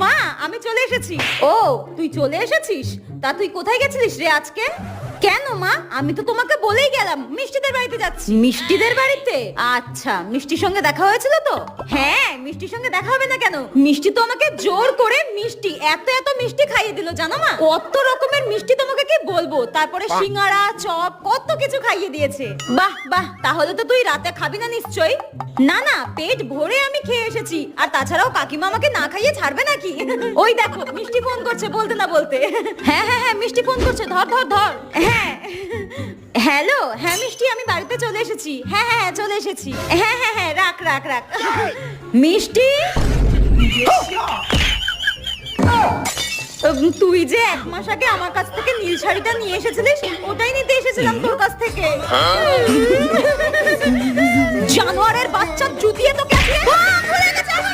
মা, আমি চলে এসেছি। ও, তুই চলে এসেছিস? তা তুই কোথায় গেছিলিস রে আজকে? কেন মা, আমি তো তোমাকে বলেই গেলাম মিষ্টিদের বাড়িতে যাচ্ছি। মিষ্টিদের বাড়িতে? আচ্ছা, মিষ্টির সঙ্গে দেখা হয়েছিল তো? হ্যাঁ, মিষ্টির সঙ্গে দেখা হবে না কেন? মিষ্টি তো আমাকে জোর করে মিষ্টি এত এত মিষ্টি খাইয়ে দিল, জানো মা? কত রকমের মিষ্টি তোমাকে কি বলবো। তারপরে সিঙ্গারা, চপ, কত কিছু খাইয়ে দিয়েছে। বাহ বাহ, তাহলে তো তুই রাতে খাবি না নিশ্চয়ই? না না, পেট ভরে আমি খেয়ে এসেছি। আর তাছাড়াও কাকিমা আমাকে না খাইয়ে ছাড়বে নাকি? ওই দেখো, মিষ্টি ফোন করছে বলতে না বলতে। হ্যাঁ হ্যাঁ হ্যাঁ, মিষ্টি ফোন করছে, ধর ধর ধর। হ্যাঁ হ্যালো, হ্যাঁ মিষ্টি, আমি বাড়িতে চলে এসেছি। হ্যাঁ হ্যাঁ চলে এসেছি। হ্যাঁ হ্যাঁ হ্যাঁ, রাখ রাখ রাখ। মিষ্টি, তুই যে 1 মাস আগে আমার কাছ থেকে নীল শাড়িটা নিয়ে এসেছিলিস, ওটাই নিতে এসেছিলাম তোর কাছ থেকে। জানোয়ারের বাচ্চা, জুতিয়ে তোকে